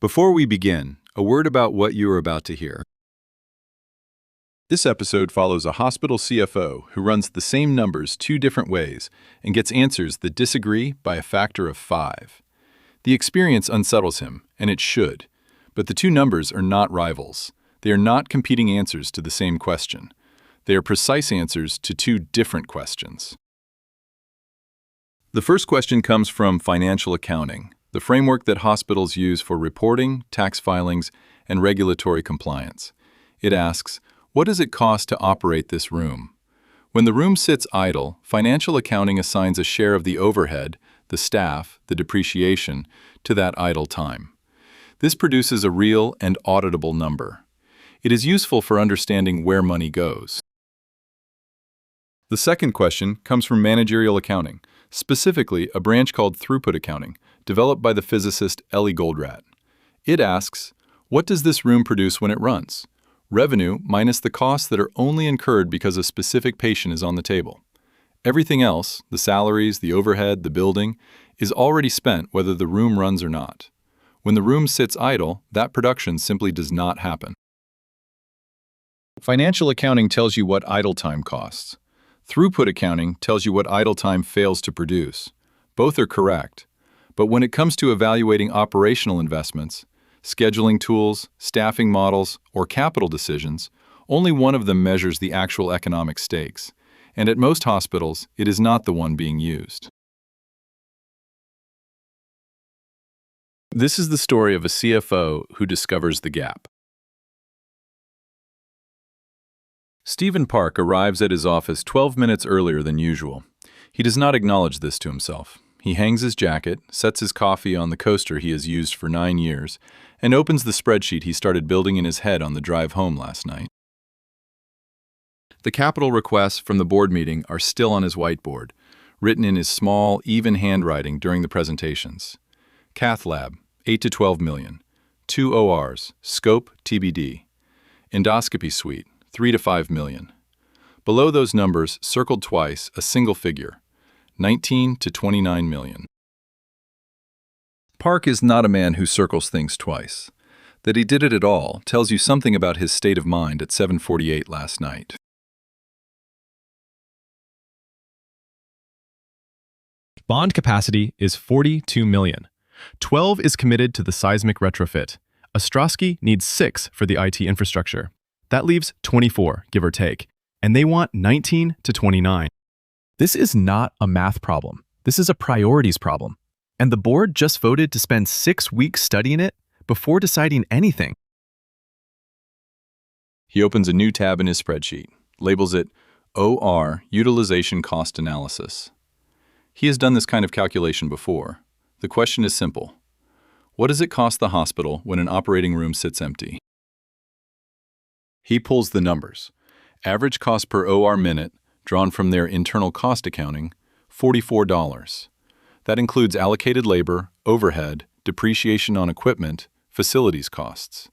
Before we begin, a word about what you are about to hear. This episode follows a hospital CFO who runs the same numbers two different ways and gets answers that disagree by a factor of 5. The experience unsettles him, and it should, but the two numbers are not rivals. They are not competing answers to the same question. They are precise answers to two different questions. The first question comes from financial accounting, the framework that hospitals use for reporting, tax filings, and regulatory compliance. It asks, what does it cost to operate this room? When the room sits idle, financial accounting assigns a share of the overhead, the staff, the depreciation, to that idle time. This produces a real and auditable number. It is useful for understanding where money goes. The second question comes from managerial accounting, specifically a branch called Throughput Accounting, developed by the physicist Goldratt. It asks, what does this room produce when it runs? Revenue minus the costs that are only incurred because a specific patient is on the table. Everything else, the salaries, the overhead, the building, is already spent whether the room runs or not. When the room sits idle, that production simply does not happen. Financial accounting tells you what idle time costs. Throughput accounting tells you what idle time fails to produce. Both are correct. But when it comes to evaluating operational investments, scheduling tools, staffing models, or capital decisions, only one of them measures the actual economic stakes. And at most hospitals, it is not the one being used. This is the story of a CFO who discovers the gap. Stephen Park arrives at his office 12 minutes earlier than usual. He does not acknowledge this to himself. He hangs his jacket, sets his coffee on the coaster he has used for 9 years, and opens the spreadsheet he started building in his head on the drive home last night. The capital requests from the board meeting are still on his whiteboard, written in his small, even handwriting during the presentations. Cath lab, 8 to 12 million. 2 ORs, scope TBD. Endoscopy suite, 3 to 5 million. Below those numbers, circled twice, a single figure, 19 to 29 million. Park is not a man who circles things twice. That he did it at all tells you something about his state of mind at 7:48 last night. Bond capacity is 42 million. 12 is committed to the seismic retrofit. Ostrowski needs 6 for the IT infrastructure. That leaves 24, give or take, and they want 19 to 29. This is not a math problem. This is a priorities problem. And the board just voted to spend 6 weeks studying it before deciding anything. He opens a new tab in his spreadsheet, labels it OR Utilization Cost Analysis. He has done this kind of calculation before. The question is simple. What does it cost the hospital when an operating room sits empty? He pulls the numbers. Average cost per OR minute, drawn from their internal cost accounting, $44. That includes allocated labor, overhead, depreciation on equipment, facilities costs.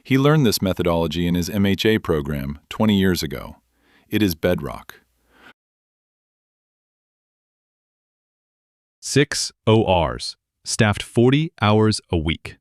He learned this methodology in his MHA program 20 years ago. It is bedrock. 6 ORs, staffed 40 hours a week.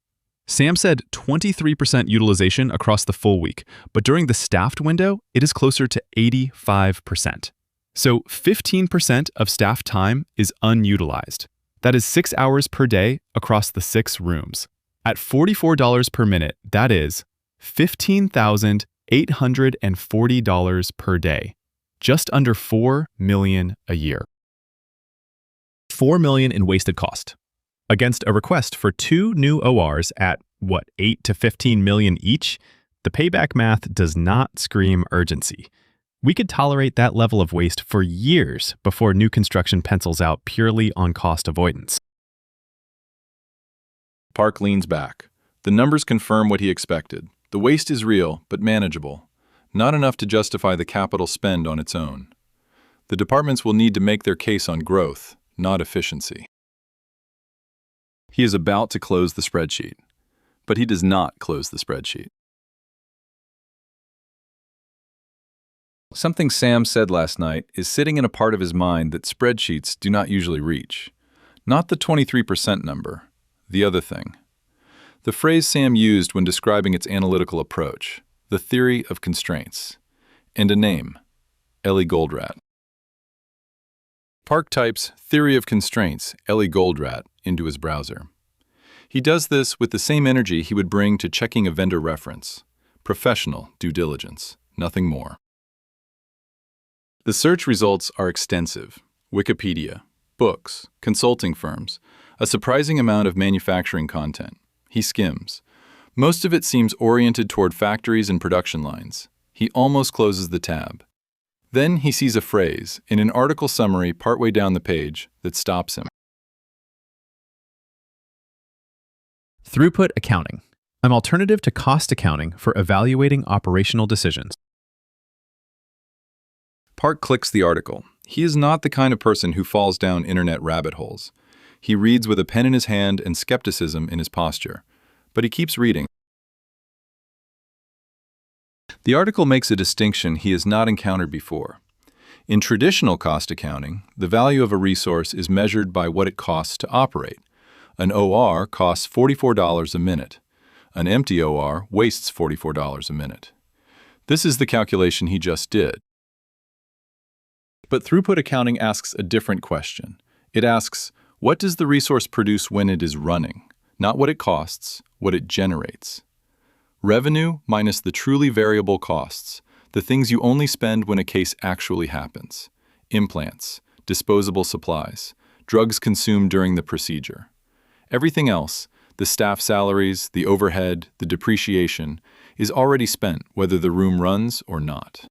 Sam said 23% utilization across the full week, but during the staffed window, it is closer to 85%. So 15% of staff time is unutilized. That is 6 hours per day across the 6 rooms. At $44 per minute, that is $15,840 per day, just under $4 million a year. $4 million in wasted cost, against a request for 2 new ORs at, 8 to 15 million each? The payback math does not scream urgency. We could tolerate that level of waste for years before new construction pencils out purely on cost avoidance. Park leans back. The numbers confirm what he expected. The waste is real, but manageable. Not enough to justify the capital spend on its own. The departments will need to make their case on growth, not efficiency. He is about to close the spreadsheet, but he does not close the spreadsheet. Something Sam said last night is sitting in a part of his mind that spreadsheets do not usually reach. Not the 23% number, the other thing. The phrase Sam used when describing its analytical approach, the theory of constraints, and a name, Ellie Goldratt. Park types theory of constraints, Ellie Goldratt, into his browser. He does this with the same energy he would bring to checking a vendor reference. Professional due diligence, nothing more. The search results are extensive. Wikipedia, books, consulting firms, a surprising amount of manufacturing content. He skims. Most of it seems oriented toward factories and production lines. He almost closes the tab. Then he sees a phrase in an article summary partway down the page that stops him. Throughput Accounting, an alternative to cost accounting for evaluating operational decisions. Park clicks the article. He is not the kind of person who falls down internet rabbit holes. He reads with a pen in his hand and skepticism in his posture. But he keeps reading. The article makes a distinction he has not encountered before. In traditional cost accounting, the value of a resource is measured by what it costs to operate. An OR costs $44 a minute. An empty OR wastes $44 a minute. This is the calculation he just did. But throughput accounting asks a different question. It asks, what does the resource produce when it is running? Not what it costs, what it generates. Revenue minus the truly variable costs, the things you only spend when a case actually happens. Implants, disposable supplies, drugs consumed during the procedure. Everything else, the staff salaries, the overhead, the depreciation, is already spent whether the room runs or not.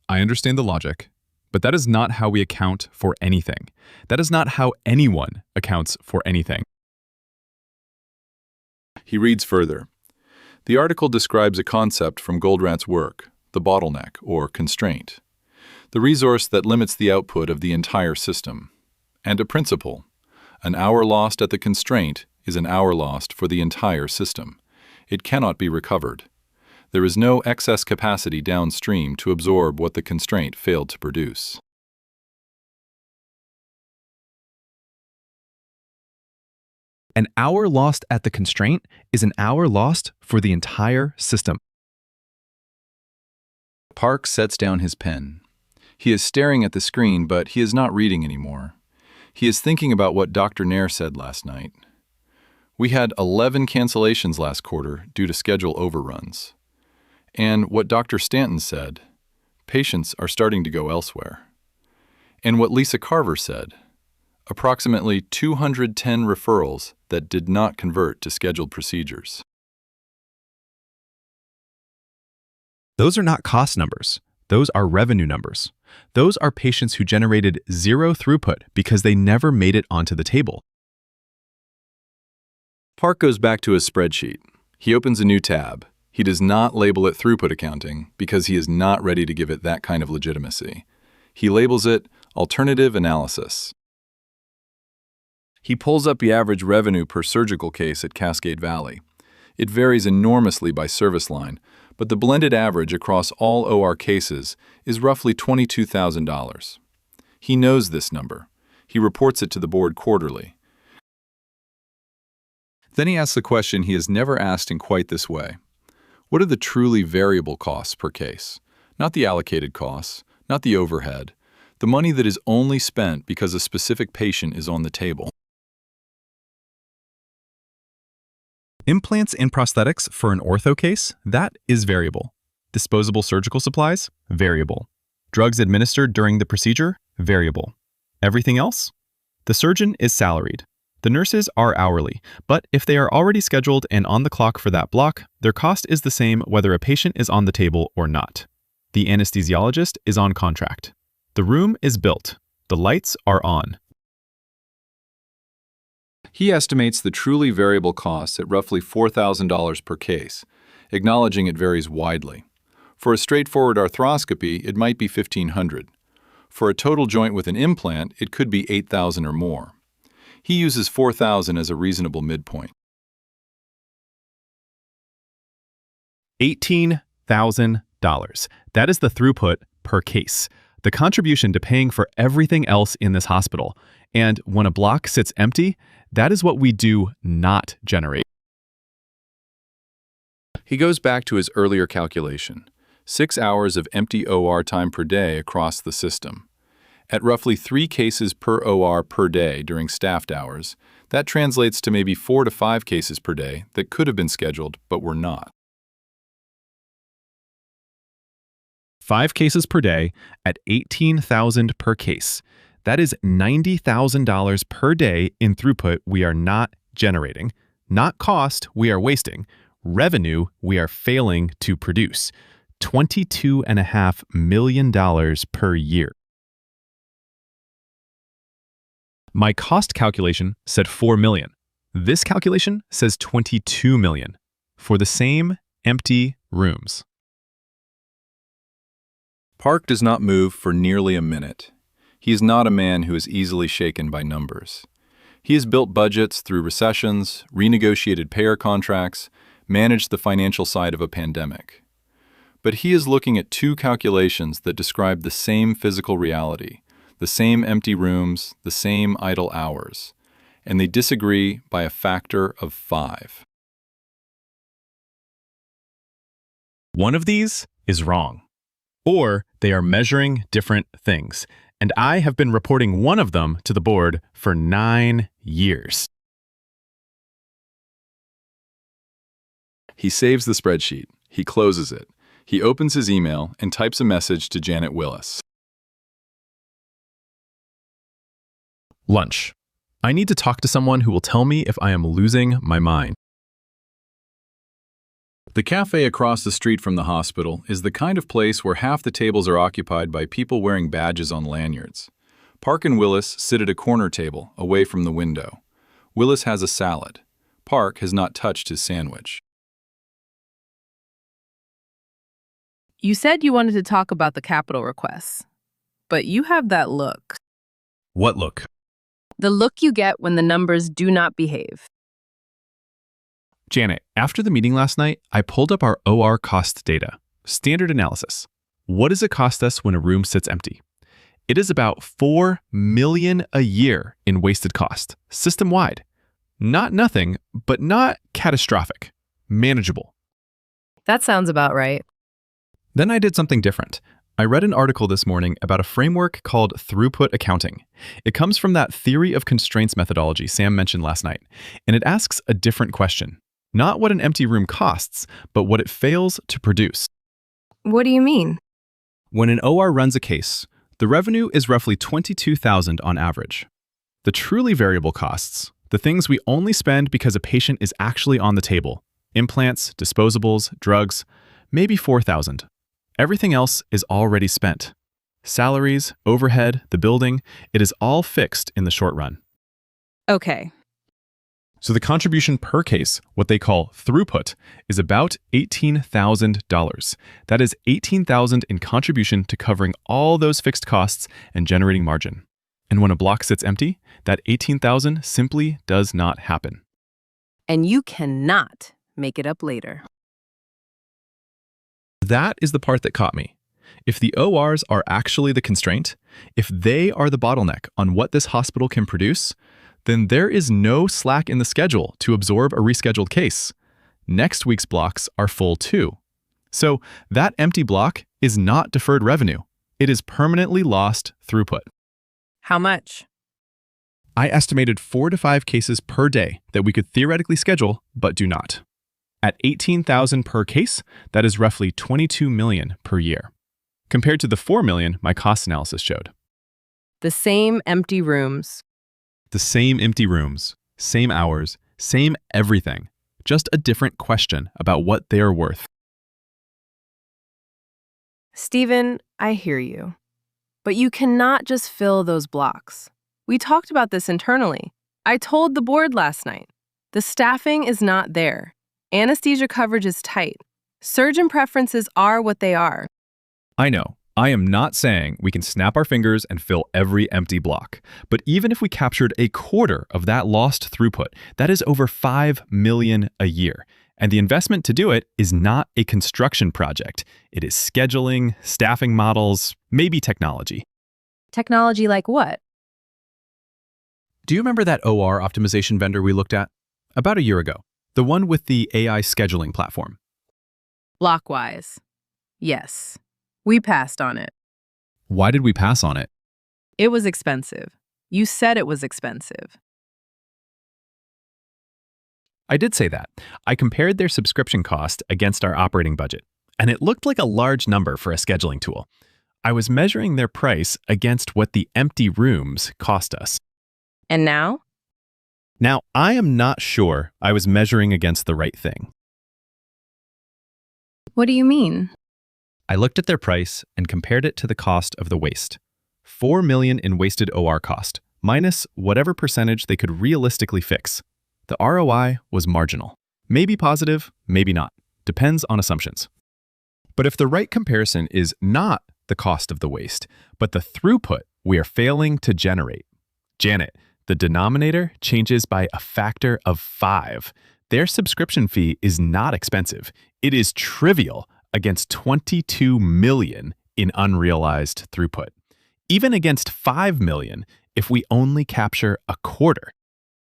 I understand the logic, but that is not how we account for anything. That is not how anyone accounts for anything. He reads further. The article describes a concept from Goldratt's work, the bottleneck, or constraint, the resource that limits the output of the entire system, and a principle. An hour lost at the constraint is an hour lost for the entire system. It cannot be recovered. There is no excess capacity downstream to absorb what the constraint failed to produce. An hour lost at the constraint is an hour lost for the entire system. Park sets down his pen. He is staring at the screen, but he is not reading anymore. He is thinking about what Dr. Nair said last night. We had 11 cancellations last quarter due to schedule overruns. And what Dr. Stanton said, patients are starting to go elsewhere. And what Lisa Carver said, approximately 210 referrals that did not convert to scheduled procedures. Those are not cost numbers. Those are revenue numbers. Those are patients who generated zero throughput because they never made it onto the table. Park goes back to his spreadsheet. He opens a new tab. He does not label it throughput accounting because he is not ready to give it that kind of legitimacy. He labels it alternative analysis. He pulls up the average revenue per surgical case at Cascade Valley. It varies enormously by service line, but the blended average across all OR cases is roughly $22,000. He knows this number. He reports it to the board quarterly. Then he asks a question he has never asked in quite this way. What are the truly variable costs per case? Not the allocated costs, not the overhead, the money that is only spent because a specific patient is on the table. Implants and prosthetics for an ortho case, that is variable. Disposable surgical supplies, variable. Drugs administered during the procedure, variable. Everything else? The surgeon is salaried. The nurses are hourly, but if they are already scheduled and on the clock for that block, their cost is the same whether a patient is on the table or not. The anesthesiologist is on contract. The room is built. The lights are on. He estimates the truly variable costs at roughly $4,000 per case, acknowledging it varies widely. For a straightforward arthroscopy, it might be $1,500. For a total joint with an implant, it could be $8,000 or more. He uses $4,000 as a reasonable midpoint. $18,000. That is the throughput per case. the contribution to paying for everything else in this hospital. And when a block sits empty, that is what we do not generate. He goes back to his earlier calculation, 6 hours of empty OR time per day across the system. At roughly 3 cases per OR per day during staffed hours, that translates to maybe 4 to 5 cases per day that could have been scheduled but were not. 5 cases per day at $18,000 per case. That is $90,000 per day in throughput we are not generating, not cost we are wasting, revenue we are failing to produce. $22.5 million per year. My cost calculation said $4 million. This calculation says $22 million for the same empty rooms. Park does not move for nearly a minute. He is not a man who is easily shaken by numbers. He has built budgets through recessions, renegotiated payer contracts, managed the financial side of a pandemic. But he is looking at 2 calculations that describe the same physical reality, the same empty rooms, the same idle hours, and they disagree by a factor of 5. One of these is wrong, or they are measuring different things, and I have been reporting one of them to the board for 9 years. He saves the spreadsheet. He closes it. He opens his email and types a message to Janet Willis. Lunch. I need to talk to someone who will tell me if I am losing my mind. The cafe across the street from the hospital is the kind of place where half the tables are occupied by people wearing badges on lanyards. Park and Willis sit at a corner table away from the window. Willis has a salad. Park has not touched his sandwich. You said you wanted to talk about the capital requests, but you have that look. What look? The look you get when the numbers do not behave. Janet, after the meeting last night, I pulled up our OR cost data. Standard analysis. What does it cost us when a room sits empty? It is about $4 million a year in wasted cost, system-wide. Not nothing, but not catastrophic. Manageable. That sounds about right. Then I did something different. I read an article this morning about a framework called Throughput Accounting. It comes from that theory of constraints methodology Sam mentioned last night, and it asks a different question. Not what an empty room costs, but what it fails to produce. What do you mean? When an OR runs a case, the revenue is roughly $22,000 on average. The truly variable costs, the things we only spend because a patient is actually on the table, implants, disposables, drugs, maybe $4,000. Everything else is already spent. Salaries, overhead, the building, it is all fixed in the short run. Okay. So the contribution per case, what they call throughput, is about $18,000. That is $18,000 in contribution to covering all those fixed costs and generating margin. And when a block sits empty, that $18,000 simply does not happen. And you cannot make it up later. That is the part that caught me. If the ORs are actually the constraint, if they are the bottleneck on what this hospital can produce, then there is no slack in the schedule to absorb a rescheduled case. Next week's blocks are full too. So that empty block is not deferred revenue. It is permanently lost throughput. How much? I estimated 4 to 5 cases per day that we could theoretically schedule, but do not. At $18,000 per case, that is roughly $22 million per year, compared to the $4 million my cost analysis showed. The same empty rooms. The same empty rooms, same hours, same everything, just a different question about what they are worth. Stephen, I hear you. But you cannot just fill those blocks. We talked about this internally. I told the board last night. The staffing is not there. Anesthesia coverage is tight. Surgeon preferences are what they are. I know. I am not saying we can snap our fingers and fill every empty block. But even if we captured a quarter of that lost throughput, that is over $5 million a year. And the investment to do it is not a construction project. It is scheduling, staffing models, maybe technology. Technology like what? Do you remember that OR optimization vendor we looked at? About a year ago. The one with the AI scheduling platform. BlockWise. Yes. We passed on it. Why did we pass on it? It was expensive. You said it was expensive. I did say that. I compared their subscription cost against our operating budget, and it looked like a large number for a scheduling tool. I was measuring their price against what the empty rooms cost us. And now? Now, I am not sure I was measuring against the right thing. What do you mean? I looked at their price and compared it to the cost of the waste. $4 million in wasted OR cost, minus whatever percentage they could realistically fix. The ROI was marginal. Maybe positive, maybe not. Depends on assumptions. But if the right comparison is not the cost of the waste, but the throughput we are failing to generate, Janet, the denominator changes by a factor of 5. Their subscription fee is not expensive. It is trivial against $22 million in unrealized throughput. Even against $5 million if we only capture a quarter.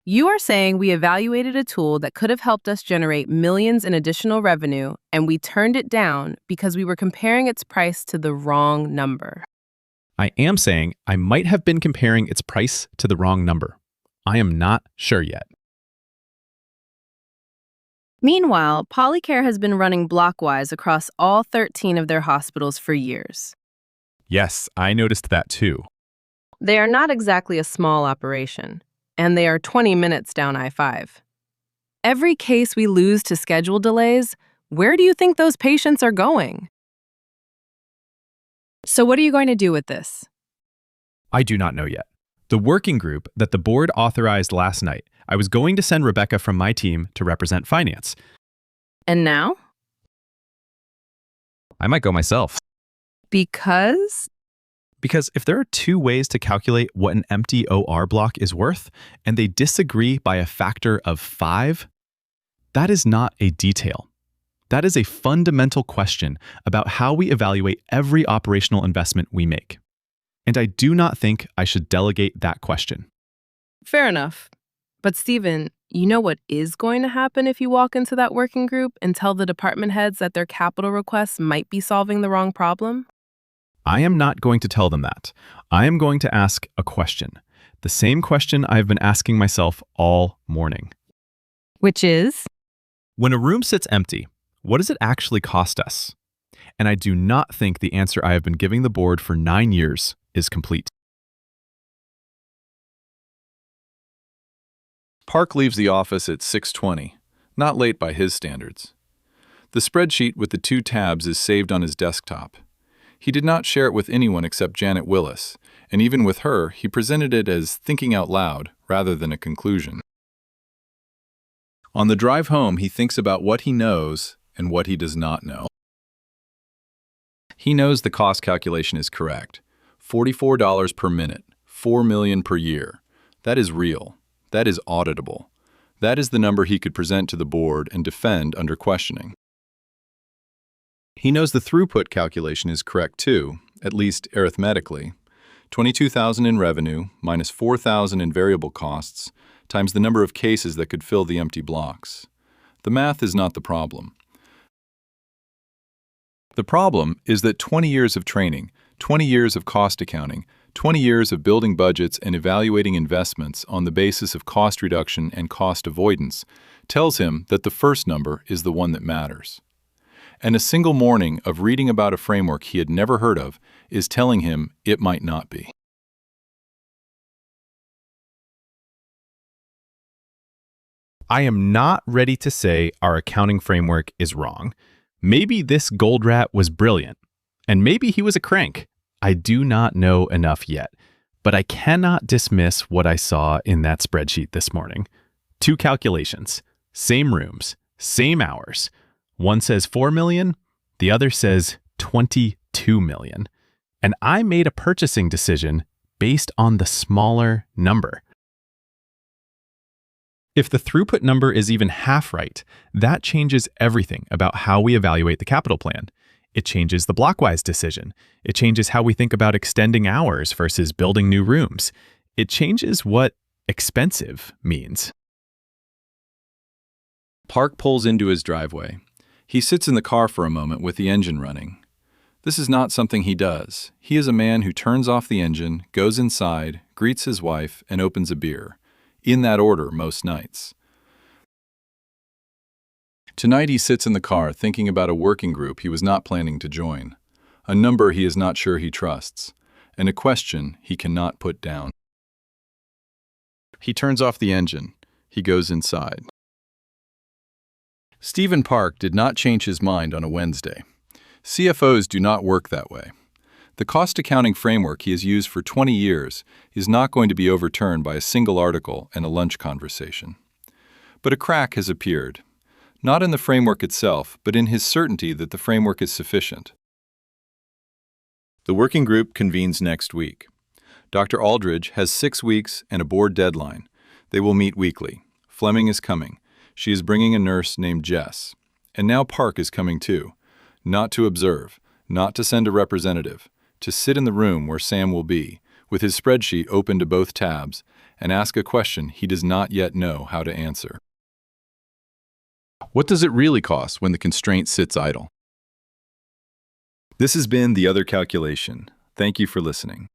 You are saying we evaluated a tool that could have helped us generate millions in additional revenue, and we turned it down because we were comparing its price to the wrong number. I am saying I might have been comparing its price to the wrong number. I am not sure yet. Meanwhile, Polycare has been running BlockWise across all 13 of their hospitals for years. Yes, I noticed that too. They are not exactly a small operation, and they are 20 minutes down I-5. Every case we lose to schedule delays, where do you think those patients are going? So what are you going to do with this? I do not know yet. The working group that the board authorized last night, I was going to send Rebecca from my team to represent finance. And now? I might go myself. Because? Because if there are 2 ways to calculate what an empty OR block is worth, and they disagree by a factor of 5, that is not a detail. That is a fundamental question about how we evaluate every operational investment we make. And I do not think I should delegate that question. Fair enough. But Stephen, you know what is going to happen if you walk into that working group and tell the department heads that their capital requests might be solving the wrong problem? I am not going to tell them that. I am going to ask a question. The same question I've been asking myself all morning. Which is? When a room sits empty, what does it actually cost us? And I do not think the answer I have been giving the board for 9 years is complete. Park leaves the office at 6:20, not late by his standards. The spreadsheet with the 2 tabs is saved on his desktop. He did not share it with anyone except Janet Willis, and even with her, he presented it as thinking out loud rather than a conclusion. On the drive home, he thinks about what he knows and what he does not know. He knows the cost calculation is correct. $44 per minute, $4 million per year. That is real. That is auditable. That is the number he could present to the board and defend under questioning. He knows the throughput calculation is correct too, at least arithmetically. $22,000 in revenue minus $4,000 in variable costs times the number of cases that could fill the empty blocks. The math is not the problem. The problem is that 20 years of training, 20 years of cost accounting, 20 years of building budgets and evaluating investments on the basis of cost reduction and cost avoidance tells him that the first number is the one that matters. And a single morning of reading about a framework he had never heard of is telling him it might not be. I am not ready to say our accounting framework is wrong. Maybe this Goldratt was brilliant, and maybe he was a crank. I do not know enough yet, but I cannot dismiss what I saw in that spreadsheet this morning. 2 calculations, same rooms, same hours. One says 4 million, the other says 22 million. And I made a purchasing decision based on the smaller number. If the throughput number is even half right, that changes everything about how we evaluate the capital plan. It changes the BlockWise decision. It changes how we think about extending hours versus building new rooms. It changes what expensive means. Park pulls into his driveway. He sits in the car for a moment with the engine running. This is not something he does. He is a man who turns off the engine, goes inside, greets his wife, and opens a beer. In that order most nights. Tonight he sits in the car thinking about a working group he was not planning to join, a number he is not sure he trusts, and a question he cannot put down. He turns off the engine. He goes inside. Stephen Park did not change his mind on a Wednesday. CFOs do not work that way. The cost accounting framework he has used for 20 years is not going to be overturned by a single article and a lunch conversation. But a crack has appeared, not in the framework itself, but in his certainty that the framework is sufficient. The working group convenes next week. Dr. Aldridge has 6 weeks and a board deadline. They will meet weekly. Fleming is coming. She is bringing a nurse named Jess. And now Park is coming too. Not to observe, not to send a representative, to sit in the room where Sam will be, with his spreadsheet open to both tabs, and ask a question he does not yet know how to answer. What does it really cost when the constraint sits idle? This has been The Other Calculation. Thank you for listening.